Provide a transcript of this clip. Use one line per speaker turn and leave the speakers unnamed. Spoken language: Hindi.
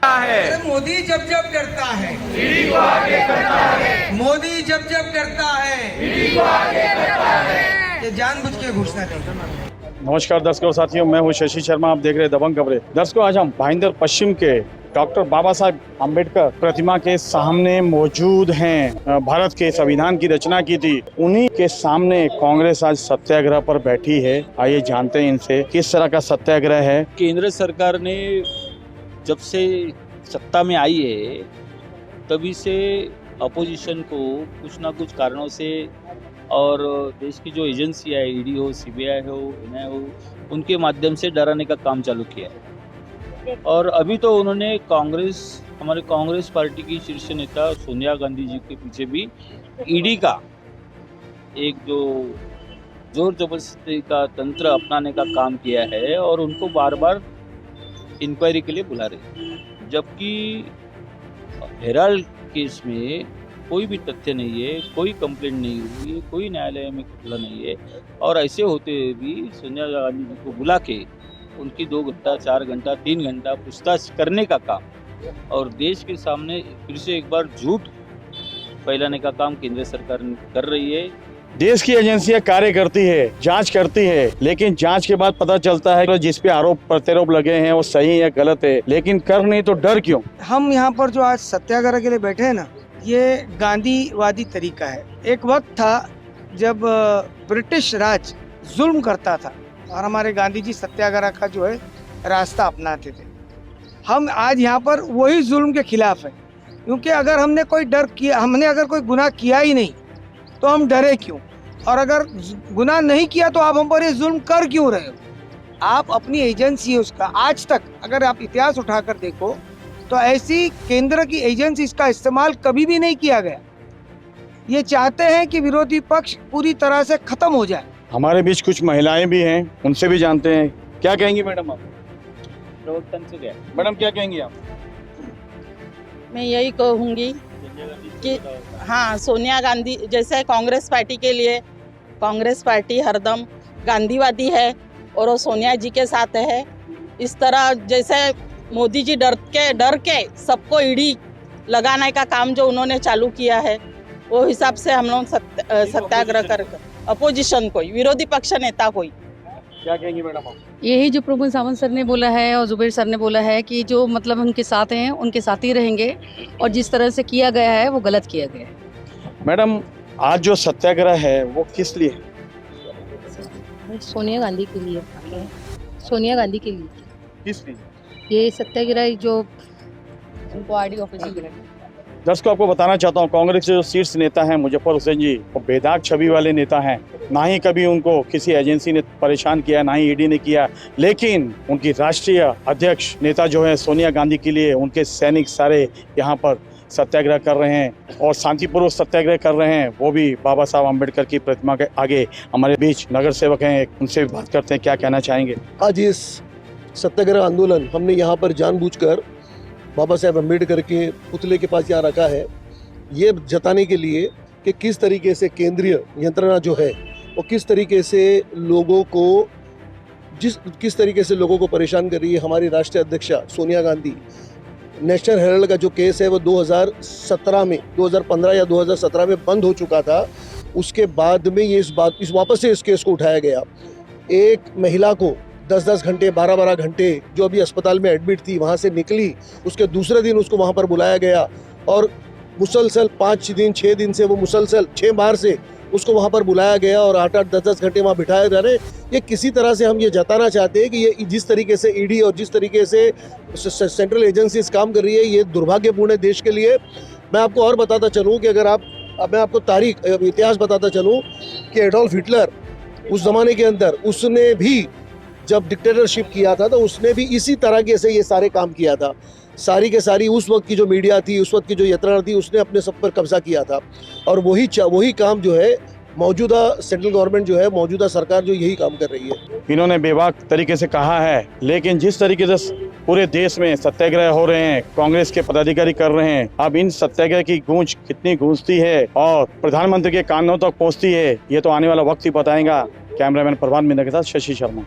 मोदी जब जब डरता है ईडी को आगे करता है, मोदी जब जब डरता है ईडी को आगे करता है, ये जानबूझ के घोषणा करता है।
नमस्कार दर्शकों साथियों, मैं हूं शशि शर्मा। आप देख रहे हैं दबंग खबरें। दर्शकों, आज हम भाईंदर पश्चिम के डॉक्टर बाबा साहब अम्बेडकर प्रतिमा के सामने मौजूद हैं। भारत के संविधान की रचना की थी, उन्हीं के सामने कांग्रेस आज सत्याग्रह पर बैठी है। आइए जानते हैं इनसे किस तरह का सत्याग्रह है।
केंद्र सरकार ने जब से सत्ता में आई है तभी से अपोजिशन को कुछ ना कुछ कारणों से और देश की जो एजेंसी है, ईडी हो, सीबीआई हो, एनआईए हो, उनके माध्यम से डराने का काम चालू किया है। और अभी तो उन्होंने हमारे कांग्रेस पार्टी की शीर्ष नेता सोनिया गांधी जी के पीछे भी ईडी का एक जो जोर जबरदस्ती का तंत्र अपनाने का काम किया है और उनको बार बार इंक्वायरी के लिए बुला रहे हैं। जबकि हेराल्ड केस में कोई भी तथ्य नहीं है, कोई कंप्लेंट नहीं हुई है, कोई न्यायालय में खुला नहीं है। और ऐसे होते हुए भी सोनिया गांधी जी को बुला के उनकी 2 घंटा, 4 घंटा, 3 घंटा पूछताछ करने का काम और देश के सामने फिर से एक बार झूठ फैलाने का काम केंद्र सरकार कर रही है।
देश की एजेंसियां कार्य करती है, जांच करती है, लेकिन जांच के बाद पता चलता है कि जिस पे आरोप प्रत्यारोप लगे हैं वो सही है गलत है, लेकिन कर नहीं तो डर क्यों?
हम यहाँ पर जो आज सत्याग्रह के लिए बैठे हैं ना, ये गांधीवादी तरीका है। एक वक्त था जब ब्रिटिश राज जुल्म करता था और हमारे गांधी जी सत्याग्रह का जो है रास्ता अपनाते थे। हम आज यहाँ पर वही जुल्म के खिलाफ है, क्योंकि अगर हमने अगर कोई गुनाह किया ही नहीं तो हम डरे क्यों? और अगर गुनाह नहीं किया तो आप हम पर ये जुल्म कर क्यों रहे हो? आप अपनी एजेंसी है उसका, आज तक अगर आप इतिहास उठाकर देखो तो ऐसी केंद्र की एजेंसी का इस्तेमाल कभी भी नहीं किया गया। ये चाहते हैं कि विरोधी पक्ष पूरी तरह से खत्म हो जाए।
हमारे बीच कुछ महिलाएं भी हैं, उनसे भी जानते हैं। क्या कहेंगी मैडम आप? मैडम क्या कहेंगी आप?
मैं यही कहूँगी कि हाँ, सोनिया गांधी जैसे कांग्रेस पार्टी के लिए, कांग्रेस पार्टी हरदम गांधीवादी है और वो सोनिया जी के साथ है। इस तरह जैसे मोदी जी डर के सबको ईडी लगाने का काम जो उन्होंने चालू किया है, वो हिसाब से हम लोग सत्याग्रह कर अपोजिशन कोई, विरोधी पक्ष नेता कोई।
क्या कहेंगी मैडम आप?
यही जो प्रमोद सावंत सर ने बोला है और जुबेर सर ने बोला है कि जो मतलब उनके साथ हैं उनके साथ ही रहेंगे और जिस तरह से किया गया है वो गलत किया गया है।
मैडम, आज जो सत्याग्रह है वो किस लिए?
सोनिया गांधी के लिए। सोनिया गांधी के लिए
किस लिए
ये सत्याग्रह जो उनको आरडी ऑफिस में।
दर्शकों, आपको बताना चाहता हूँ, कांग्रेस के जो शीर्ष नेता हैं मुजफ्फर हुसैन जी, वो बेदाग छवि वाले नेता हैं। ना ही कभी उनको किसी एजेंसी ने परेशान किया, ना ही ईडी ने किया, लेकिन उनकी राष्ट्रीय अध्यक्ष नेता जो है सोनिया गांधी के लिए उनके सैनिक सारे यहाँ पर सत्याग्रह कर रहे हैं और शांतिपूर्वक सत्याग्रह कर रहे हैं। वो भी बाबा साहब अम्बेडकर की प्रतिमा के आगे। हमारे बीच नगर सेवक हैं, उनसे बात करते हैं, क्या कहना चाहेंगे?
आज इस सत्याग्रह आंदोलन हमने यहाँ पर जानबूझकर बाबा साहब अम्बेडकर के पुतले के पास यहाँ रखा है, ये जताने के लिए कि किस तरीके से केंद्रीय यंत्रणा जो है वो किस तरीके से लोगों को परेशान कर रही है। हमारी राष्ट्रीय अध्यक्षा सोनिया गांधी, नेशनल हेराल्ड का जो केस है वो 2015 या 2017 में बंद हो चुका था। उसके बाद में ये वापस से इस केस को उठाया गया। एक महिला को 10-10 घंटे, 12-12 घंटे जो अभी अस्पताल में एडमिट थी, वहाँ से निकली, उसके दूसरे दिन उसको वहाँ पर बुलाया गया और मुसलसल 5 दिन 6 दिन से वो मुसलसल 6 बार से उसको वहाँ पर बुलाया गया और 8-8, 10-10 घंटे वहाँ बिठाए जा रहे। ये किसी तरह से हम ये जताना चाहते हैं कि ये जिस तरीके से ईडी और जिस तरीके से सेंट्रल एजेंसीज काम कर रही है, ये दुर्भाग्यपूर्ण है देश के लिए। मैं आपको और बताता चलूँ कि मैं आपको इतिहास बताता चलूँ कि एडोल्फ हिटलर उस ज़माने के अंदर उसने भी जब डिक्टेटरशिप किया था तो उसने भी इसी तरह के से ये सारे काम किया था। सारी के सारी उस वक्त की जो मीडिया थी, उस वक्त की जो यंत्रणा थी, उसने अपने सब पर कब्जा किया था। और वही काम जो है मौजूदा सेंट्रल गवर्नमेंट जो है, मौजूदा सरकार जो यही काम कर रही है।
इन्होंने बेबाक तरीके से कहा है, लेकिन जिस तरीके से पूरे देश में सत्याग्रह हो रहे हैं, कांग्रेस के पदाधिकारी कर रहे हैं, अब इन सत्याग्रह की गूंज कितनी गूंजती है और प्रधानमंत्री के कानों तक पहुंचती है, ये तो आने वाला वक्त ही बताएगा। कैमरामैन प्रभात मिंदा के साथ शशि शर्मा।